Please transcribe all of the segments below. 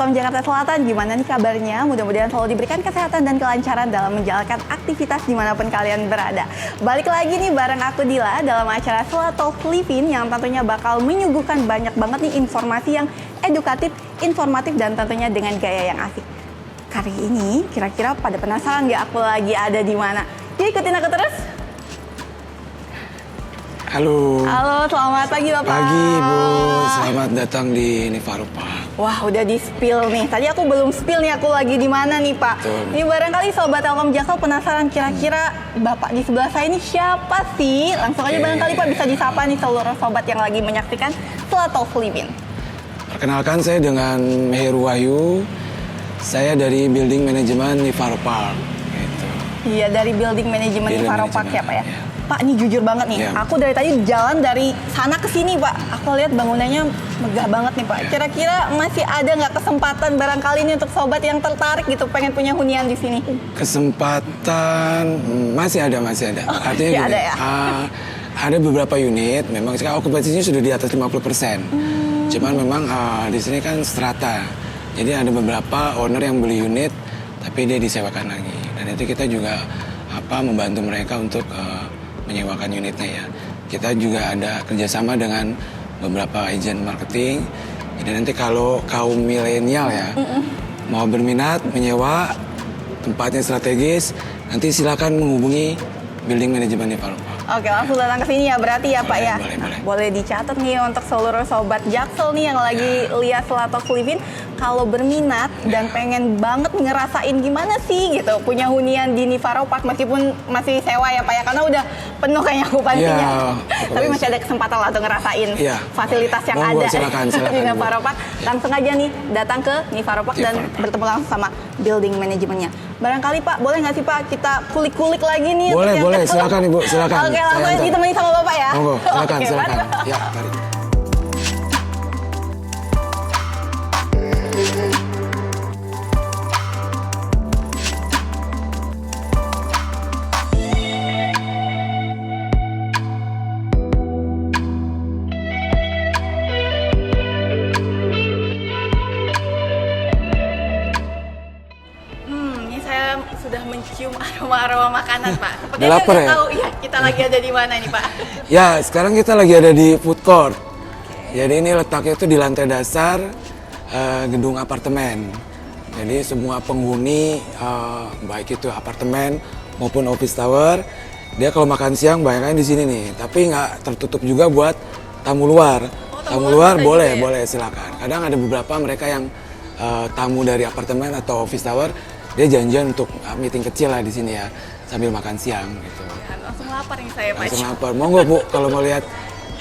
Telkom Jakarta Selatan, gimana nih kabarnya? Mudah-mudahan selalu diberikan kesehatan dan kelancaran dalam menjalankan aktivitas dimanapun kalian berada. Balik lagi nih bareng aku Dila dalam acara Selatalk Livin yang tentunya bakal menyuguhkan banyak banget nih informasi yang edukatif, informatif, dan tentunya dengan gaya yang asik. Kali ini kira-kira pada penasaran nggak aku lagi ada di mana? Yuk ikutin aku terus. Halo. Halo, selamat pagi Bapak. Pagi Bu, selamat datang di Nivaropa. Wah, udah di-spill nih. Tadi aku belum spill nih, aku lagi di mana nih Pak. Betul. Ini barangkali Sobat Telkom Jaksel penasaran kira-kira Bapak di sebelah saya ini siapa sih? Langsung aja barangkali Pak bisa disapa nih seluruh Sobat yang lagi menyaksikan Selatalk Livin. Perkenalkan, saya dengan Heru Wahyu. Saya dari Building Management Nivaropa. Gitu. Iya, dari Building Management Nivaropa ya Pak ya. Ya. Pak, ini jujur banget nih. Ya. Aku dari tadi jalan dari sana ke sini Pak. Aku lihat bangunannya megah banget nih Pak. Kira-kira masih ada nggak kesempatan barangkali nih untuk Sobat yang tertarik gitu pengen punya hunian di sini? Kesempatan masih ada. Oh, Artinya masih gini, ada ya? ada beberapa unit, memang sekarang okupasinya sudah di atas 50%. Cuman memang di sini kan strata. Jadi ada beberapa owner yang beli unit, tapi dia disewakan lagi. Dan itu kita juga membantu mereka untuk menyewakan unitnya ya. Kita juga ada kerjasama dengan beberapa agen marketing. Jadi nanti kalau kaum milenial ya mau berminat menyewa tempatnya strategis, nanti silakan menghubungi Building Management Nivaropa. Oke, langsung datang ke sini ya berarti ya Pak ya. Boleh. Boleh dicatat nih untuk seluruh Sobat Jaksel nih yang lagi lihat Selatalk Livin. Kalau berminat dan pengen banget ngerasain gimana sih gitu punya hunian di Nivaropa meskipun masih sewa ya Pak ya, karena udah penuh kayaknya okupansinya. Tapi masih ada kesempatan lah untuk ngerasain fasilitas yang ada silakan, di Nivaropa. Langsung aja nih datang ke Nivaropa dan bertemu langsung sama building manajemennya. Barangkali Pak, boleh nggak sih Pak kita kulik-kulik lagi nih? Boleh, silakan Ibu, silakan. Oke, langsung aja ditemani sama Bapak ya. Monggo, silakan. Mantap. Ya, tarik. Ini saya sudah mencium aroma makanan Pak. Sepertinya Udah lapar nggak ya? tahu ya kita lagi ada di mana nih Pak. Ya, sekarang kita lagi ada di food court. Jadi ini letaknya itu di lantai dasar gedung apartemen. Jadi semua penghuni, baik itu apartemen maupun office tower, dia kalau makan siang banyaknya di sini nih. Tapi nggak tertutup juga buat tamu luar. Tamu luar boleh, silakan. Kadang ada beberapa mereka yang tamu dari apartemen atau office tower, dia janjian untuk meeting kecil lah di sini ya, sambil makan siang gitu. Ya, langsung lapar nih saya Pak. Langsung lapar. Monggo Bu, kalau mau lihat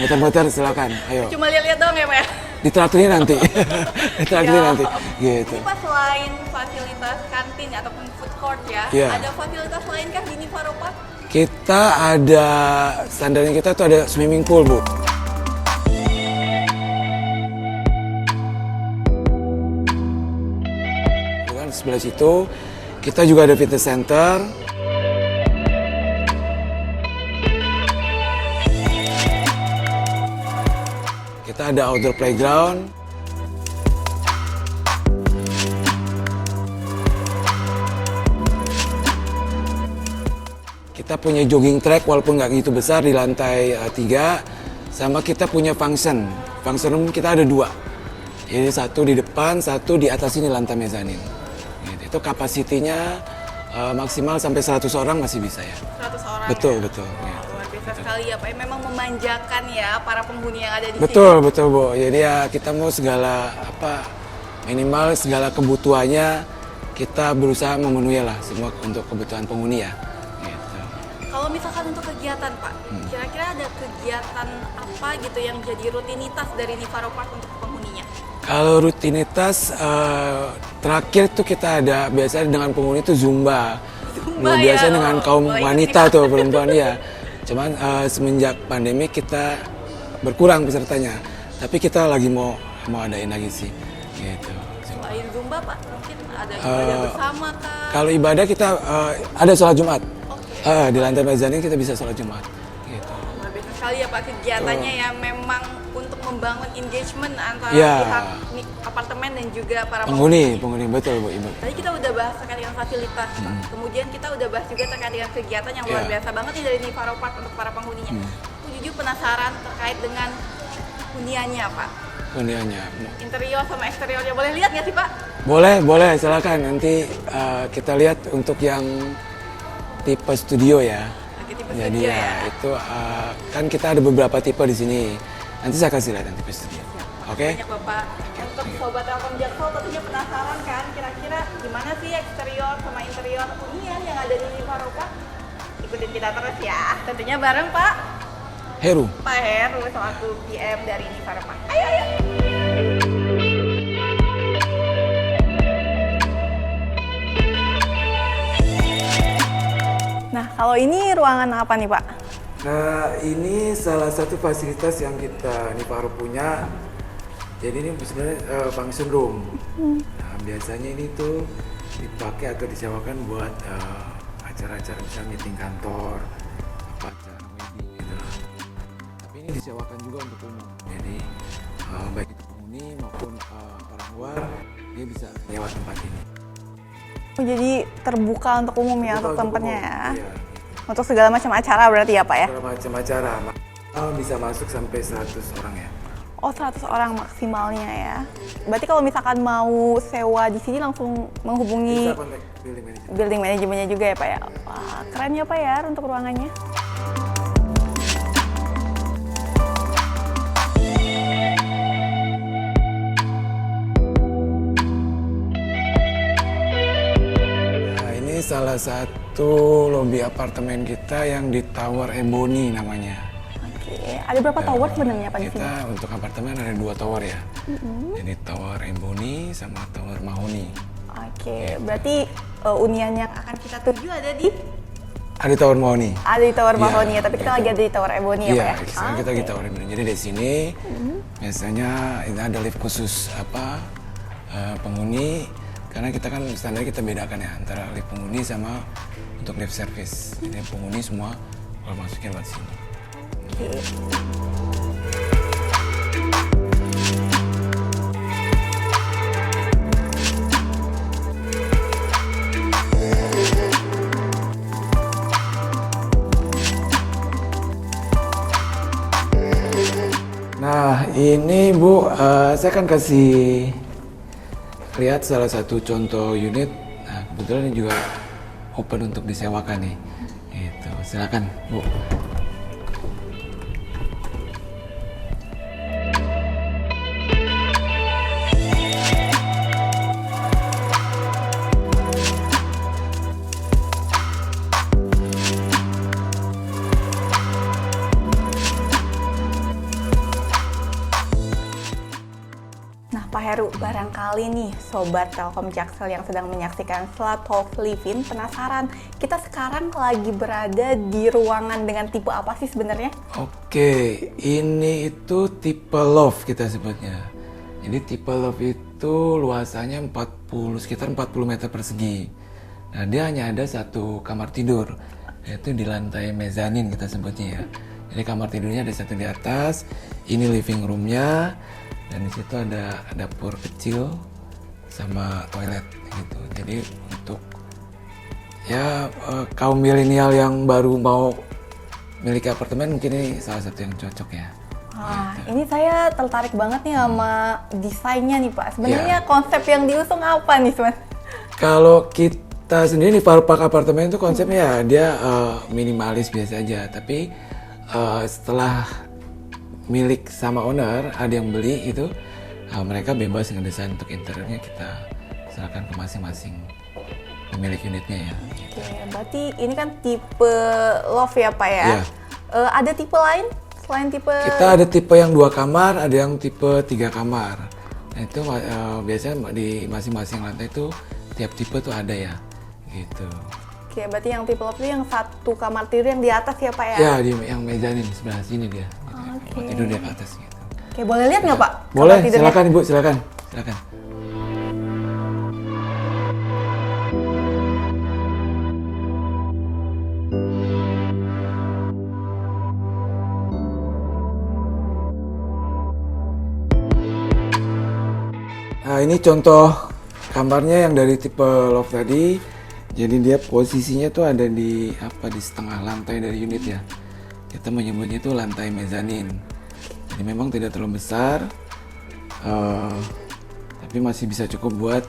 muter-muter silakan. Ayo. Cuma lihat-lihat doang ya Pak ya? Ditraktirin nanti. Ditraktirin nanti. Gitu. Ini Pak, selain fasilitas kantin ataupun food court ya, ada fasilitas lain kah di Nivaropa? Kita ada, standarnya kita tuh ada swimming pool Bu. Kan sebelah situ kita juga ada fitness center. Kita ada outdoor playground. Kita punya jogging track walaupun nggak gitu besar di lantai 3. Sama kita punya function room kita ada 2. Jadi satu di depan, satu di atas ini lantai mezanin. Gitu. Itu kapasitinya maksimal sampai 100 orang masih bisa ya. 100 orang Betul. Luar biasa sekali ya Pak, memang memanjakan ya para penghuni yang ada di sini. Betul Bu. Jadi ya kita mau segala minimal segala kebutuhannya kita berusaha memenuhi lah semua untuk kebutuhan penghuni ya. Gitu. Kalau misalkan untuk kegiatan Pak, kira-kira ada kegiatan apa gitu yang jadi rutinitas dari Nivaropa untuk penghuninya? Kalau rutinitas terakhir tuh kita ada biasanya dengan penghuni itu Zumba. Biasanya dengan kaum wanita tuh perempuan ya. Cuman semenjak pandemi kita berkurang pesertanya. Tapi kita lagi mau adain lagi sih. Gitu. Selain Zumba Pak, mungkin ada ibadah bersama kah? Kalau ibadah kita ada sholat Jumat. Di lantai mezanin kita bisa sholat Jumat. Gitu. Luar biasa sekali ya Pak kegiatannya yang memang untuk membangun engagement antara Ya. pihak apartemen dan juga para Penghuni, betul Bu Ibu. Tadi kita udah bahas terkait dengan fasilitas, Pak. Kemudian kita udah bahas juga terkait dengan kegiatan yang luar Iya. biasa banget nih dari Nivaro Park untuk para penghuninya. Aku jujur penasaran terkait dengan huniannya, Pak. Huniannya. Interior sama eksteriornya, boleh lihat nggak sih, Pak? Boleh, silakan. Nanti kita lihat untuk yang tipe studio ya. Oke, tipe Jadi studio ya, itu kan kita ada beberapa tipe di sini. Nanti saya kasih lihat yang tipe studio. Oke? Banyak Bapak. Untuk Sobat Telkom Jaksel tentunya penasaran kan kira-kira gimana sih eksterior sama interior hunian yang ada di Nivaro Park? Ikutin kita terus ya. Tentunya bareng Pak Heru. Heru selaku PM dari Nivaro Park. Ayo. Nah, kalau ini ruangan apa nih Pak? Nah, ini salah satu fasilitas yang kita Nivaro punya. Jadi ini sebenarnya function room. Nah, biasanya ini tuh dipakai atau disewakan buat acara-acara misalnya meeting kantor, apa acara wedding gitu lah. Tapi ini disewakan juga untuk umum. Jadi baik itu penghuni maupun orang luar dia bisa lewat tempat ini. Oh, jadi terbuka untuk umum ya untuk tempatnya ya. Iya. Untuk segala macam acara berarti ya Pak ya? Segala macam acara bisa masuk sampai 100 orang ya. Oh 100 orang maksimalnya ya. Berarti kalau misalkan mau sewa di sini langsung menghubungi Bisa kontak building manager. building manajemennya juga ya Pak ya? Wah keren ya Pak ya untuk ruangannya. Nah, ini salah satu lobi apartemen kita yang di Tower Ebony namanya. Oke, ada berapa tower sebenarnya Pak di sini? Kita untuk apartemen ada 2 tower ya. Jadi Tower Ebony sama Tower Mahoni. Oke, berarti hunian yang akan kita tuju ada di Ada Tower Mahoni. Tower Iya, Mahoni ya, tapi kita gitu. lagi ada di Tower Ebony ya Pak Iya, ya? sekarang kita di Tower Ebony. Jadi di sini biasanya ini ada lift khusus penghuni. Karena kita kan standar kita bedakan ya antara lift penghuni sama untuk lift service. Jadi penghuni semua kalau masuknya lewat sini. Nah ini Bu, saya akan kasih lihat salah satu contoh unit. Nah kebetulan ini juga open untuk disewakan nih. Gitu, silakan Bu. Nah Pak Heru, barangkali nih Sobat Telkom Jaksel yang sedang menyaksikan Sela Talk Livin penasaran, kita sekarang lagi berada di ruangan dengan tipe apa sih sebenarnya? Oke, ini itu tipe loft kita sebutnya. Jadi tipe loft itu luasannya sekitar 40 meter persegi. Nah dia hanya ada satu kamar tidur, yaitu di lantai mezanin kita sebutnya ya. Jadi kamar tidurnya ada satu di atas, ini living roomnya, dan di situ ada dapur kecil sama toilet gitu. Jadi untuk ya kaum milenial yang baru mau miliki apartemen mungkin ini salah satu yang cocok ya. Wah, ini saya tertarik banget nih sama desainnya nih Pak. Sebenarnya Ya. konsep yang diusung apa nih Mas? Kalau kita sendiri di Park apartemen itu konsepnya ya dia minimalis biasa aja, tapi setelah milik sama owner ada yang beli itu mereka bebas ngedesain untuk interiornya, kita serahkan ke masing-masing pemilik unitnya ya. Oke, berarti ini kan tipe loft ya Pak ya? Iya. Ada tipe lain selain tipe? Kita ada tipe yang 2 kamar, ada yang tipe 3 kamar. Nah itu biasanya di masing-masing lantai itu tiap tipe tuh ada ya, gitu. Oke, berarti yang tipe loft itu yang satu kamar tidur yang di atas ya Pak ya? Ya di yang mezanin sebelah sini dia. Gitu. Oke. Tempat tidur di atas gitu. Oke, boleh lihat nggak Pak? Boleh, kamar tidurnya? silakan Ibu, silakan. Silakan. Ini contoh kamarnya yang dari tipe loft tadi. Jadi dia posisinya tuh ada di setengah lantai dari unit ya. Kita menyebutnya itu lantai mezanin. Jadi memang tidak terlalu besar, tapi masih bisa cukup buat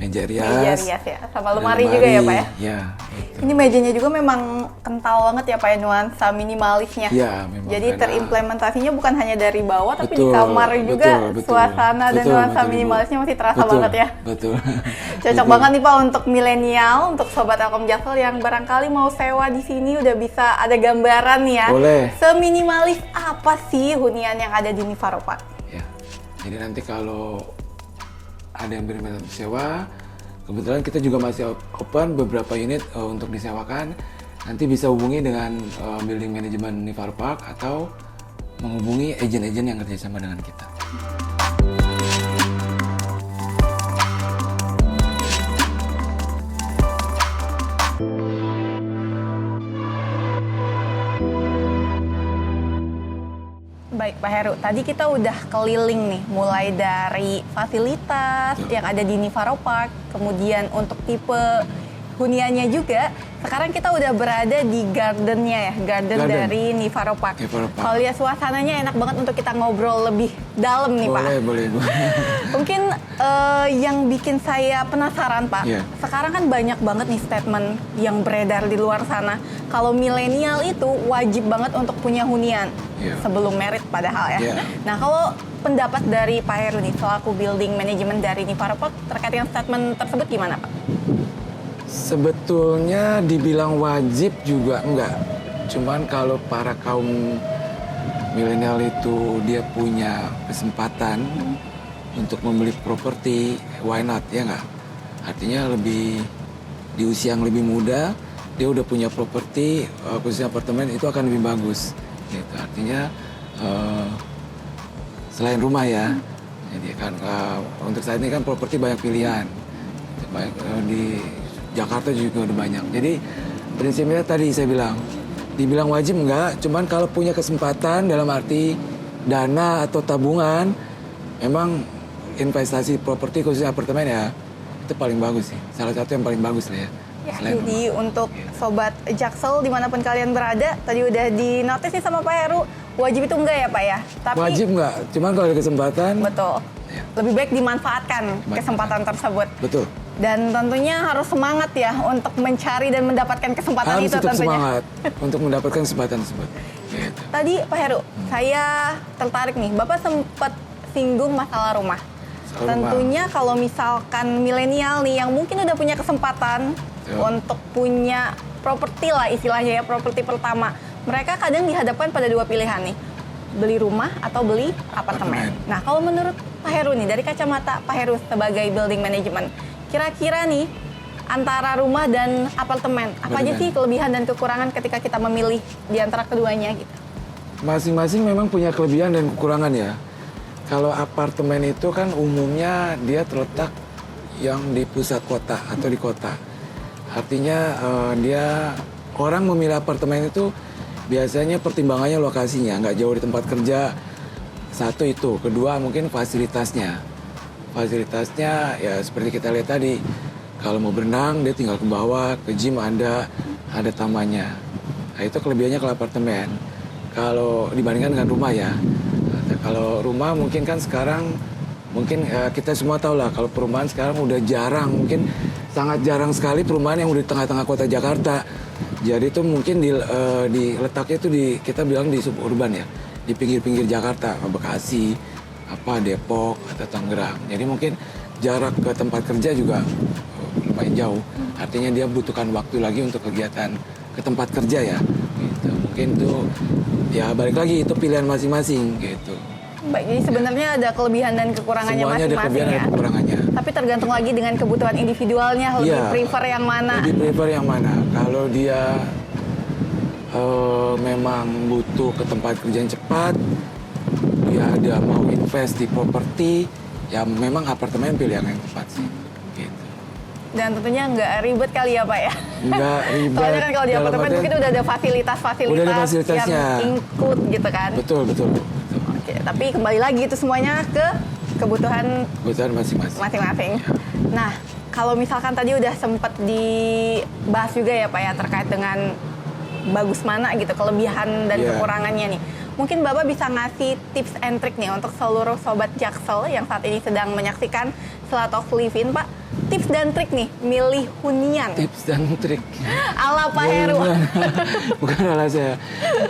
meja rias. Meja rias ya, sama lemari juga ya Pak ya? Ya. Gitu. Ini mejanya juga memang kental banget ya Pak ya, nuansa minimalisnya. Ya, memang. Jadi terimplementasinya bukan hanya dari bawah, tapi di kamar juga suasana dan nuansa minimalisnya masih terasa banget ya. Betul. Cocok banget nih Pak untuk milenial, untuk sobat Telkom Jaksel yang barangkali mau sewa di sini udah bisa ada gambaran ya. Boleh. Seminimalis apa sih hunian yang ada di Nivaro Pak? Ya. Jadi nanti kalau ada yang berminat sewa, kebetulan kita juga masih open beberapa unit untuk disewakan. Nanti bisa hubungi dengan building manajemen Nivaro Park atau menghubungi agen-agen yang kerjasama dengan kita. Baik Pak Heru, tadi kita udah keliling nih, mulai dari fasilitas yang ada di Nivaro Park, kemudian untuk tipe huniannya juga. Sekarang kita udah berada di gardennya ya, garden dari Nivaro Park. Kalau lihat suasananya enak banget untuk kita ngobrol lebih dalam nih Pak. Boleh. Mungkin yang bikin saya penasaran Pak, sekarang kan banyak banget nih statement yang beredar di luar sana. Kalau milenial itu wajib banget untuk punya hunian sebelum merit padahal ya. Nah kalau pendapat dari Pak Heru nih, selaku building manajemen dari Nivaro Park terkait dengan statement tersebut gimana Pak? Sebetulnya dibilang wajib juga enggak. Cuman kalau para kaum milenial itu dia punya kesempatan untuk membeli properti, why not, ya enggak? Artinya lebih di usia yang lebih muda, dia udah punya properti, khususnya apartemen itu akan lebih bagus. Gitu. Artinya selain rumah ya, jadi kan untuk saat ini kan properti banyak pilihan. Baik di Jakarta juga udah banyak. Jadi prinsipnya tadi saya bilang, dibilang wajib enggak, cuman kalau punya kesempatan dalam arti dana atau tabungan, memang investasi properti khususnya apartemen ya, itu paling bagus sih. Salah satu yang paling bagus lah ya. Jadi untuk sobat Jaksel dimanapun kalian berada, tadi udah dinotis nih sama Pak Heru, wajib itu enggak ya Pak ya? Tapi, wajib enggak, cuman kalau ada kesempatan. Betul. Lebih baik dimanfaatkan kesempatan tersebut. Betul. Dan tentunya harus semangat ya untuk mencari dan mendapatkan kesempatan harus itu tentunya. Harus semangat untuk mendapatkan kesempatan tersebut. Gitu. Tadi Pak Heru, saya tertarik nih, Bapak sempat singgung masalah rumah. Tentunya kalau misalkan milenial nih yang mungkin udah punya kesempatan untuk punya properti lah istilahnya ya, properti pertama. Mereka kadang dihadapkan pada dua pilihan nih, beli rumah atau beli apartemen. Nah kalau menurut Pak Heru nih, dari kacamata Pak Heru sebagai building management, kira-kira nih antara rumah dan apartemen, apa aja sih kelebihan dan kekurangan ketika kita memilih di antara keduanya gitu? Masing-masing memang punya kelebihan dan kekurangan ya. Kalau apartemen itu kan umumnya dia terletak yang di pusat kota atau di kota. Artinya dia orang memilih apartemen itu biasanya pertimbangannya lokasinya, nggak jauh di tempat kerja. Satu itu, kedua mungkin fasilitasnya. Fasilitasnya ya seperti kita lihat tadi, kalau mau berenang dia tinggal ke bawah, ke gym ada tamannya. Nah itu kelebihannya kalau apartemen. Kalau dibandingkan dengan rumah ya, kalau rumah mungkin kan sekarang mungkin kita semua tahu lah kalau perumahan sekarang udah jarang, mungkin sangat jarang sekali perumahan yang udah di tengah-tengah kota Jakarta. Jadi itu mungkin di letaknya itu kita bilang di suburban ya, di pinggir-pinggir Jakarta, Bekasi, Depok atau Tangerang. Jadi mungkin jarak ke tempat kerja juga lumayan jauh. Artinya dia butuhkan waktu lagi untuk kegiatan ke tempat kerja ya. Gitu. Mungkin itu ya balik lagi itu pilihan masing-masing gitu. Baik, jadi sebenarnya ada kelebihan dan kekurangannya masing-masing. Semuanya ada kelebihan dan kekurangannya. Tapi tergantung lagi dengan kebutuhan individualnya, lebih prefer yang mana? Lebih prefer yang mana? Kalau dia memang butuh ke tempat kerja yang cepat, dia mau invest di properti, ya memang apartemen pilihan yang tepat sih. Gitu. Dan tentunya nggak ribet kali ya Pak ya? Nggak ribet. Soalnya kan kalau di apartemen mungkin udah ada fasilitas-fasilitas yang include gitu kan? Betul. Oke, tapi kembali lagi itu semuanya ke kebutuhan masing-masing. masing-masing. Nah, kalau misalkan tadi udah sempat dibahas juga ya Pak ya terkait dengan bagus mana gitu kelebihan dan Iya. kekurangannya nih. Mungkin Bapak bisa ngasih tips and trick nih untuk seluruh sobat Jaksel yang saat ini sedang menyaksikan Selatof Livin, Pak. Tips dan trik nih milih hunian Tips dan trik. ala Pak Heru. Bukan ala saya.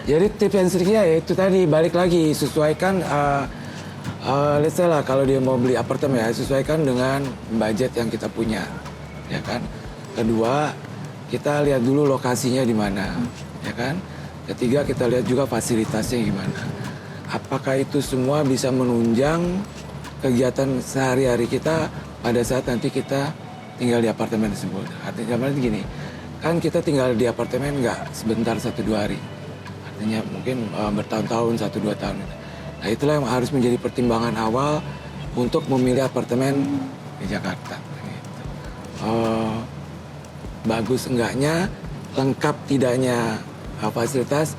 Jadi tips dan triknya ya itu tadi balik lagi sesuaikan. Let's say lah kalau dia mau beli apartemen ya sesuaikan dengan budget yang kita punya, ya kan. Kedua kita lihat dulu lokasinya di mana, ya kan. Ketiga kita lihat juga fasilitasnya gimana. Apakah itu semua bisa menunjang kegiatan sehari-hari kita pada saat nanti kita tinggal di apartemen tersebut. Artinya gini, kan kita tinggal di apartemen nggak sebentar 1-2 hari. Artinya mungkin bertahun-tahun 1-2 tahun. Nah itulah yang harus menjadi pertimbangan awal untuk memilih apartemen di Jakarta. Gitu. Bagus enggaknya, lengkap tidaknya fasilitas,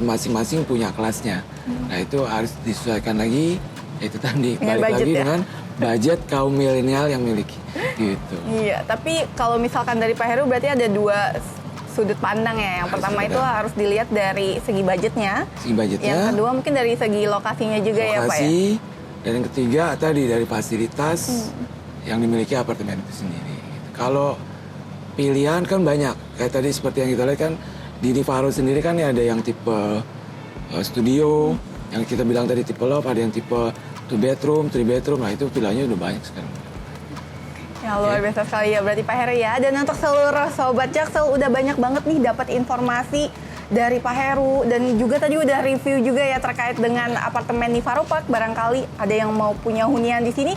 masing-masing punya kelasnya. Nah itu harus disesuaikan lagi, itu tadi Dengan balik budget lagi ya? dengan budget kaum milenial yang miliki. Gitu. Iya, tapi kalau misalkan dari Pak Heru berarti ada dua sudut pandang ya. Yang pertama itu harus dilihat dari segi budgetnya. Segi budgetnya. Yang kedua mungkin dari segi lokasinya juga ya Pak ya. Lokasi, dan yang ketiga tadi dari fasilitas yang dimiliki apartemen itu sendiri. Kalau pilihan kan banyak, kayak tadi seperti yang kita lihat kan di Nivaro sendiri kan ya ada yang tipe studio, yang kita bilang tadi tipe loft, ada yang tipe 2 bedroom, 3 bedroom, nah itu pilihannya udah banyak sekarang. Ya luar biasa sekali ya berarti Pak Heru ya. Dan untuk seluruh sobat Jaksel udah banyak banget nih dapat informasi dari Pak Heru dan juga tadi udah review juga ya terkait dengan apartemen Nivaro Park. Barangkali ada yang mau punya hunian di sini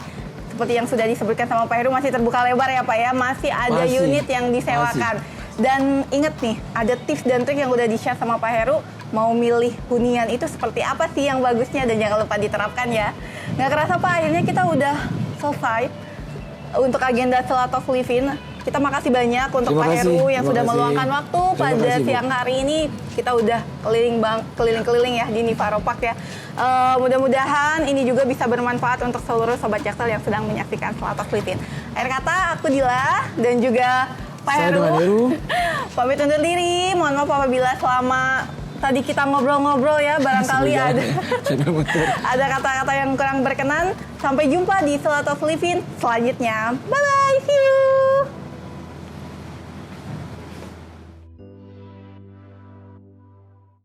seperti yang sudah disebutkan sama Pak Heru masih terbuka lebar ya Pak ya. Masih ada unit yang disewakan. Dan inget nih ada tips dan trik yang udah di-share sama Pak Heru. Mau milih hunian itu seperti apa sih yang bagusnya dan jangan lupa diterapkan ya. Nggak kerasa Pak akhirnya kita udah selesai untuk agenda Selatof Livin. Kita makasih banyak untuk Pak Heru yang sudah meluangkan waktu pada siang hari ini. Kita udah keliling-keliling ya di Nivaro Park ya. Mudah-mudahan ini juga bisa bermanfaat untuk seluruh sobat Jaksel yang sedang menyaksikan Selatof Livin. Akhir kata aku Dila dan juga Pak Heru pamit undur diri. Mohon maaf apabila selama tadi kita ngobrol-ngobrol ya barangkali ada kata-kata yang kurang berkenan. Sampai jumpa di Selatof Livin selanjutnya. Bye bye, see you.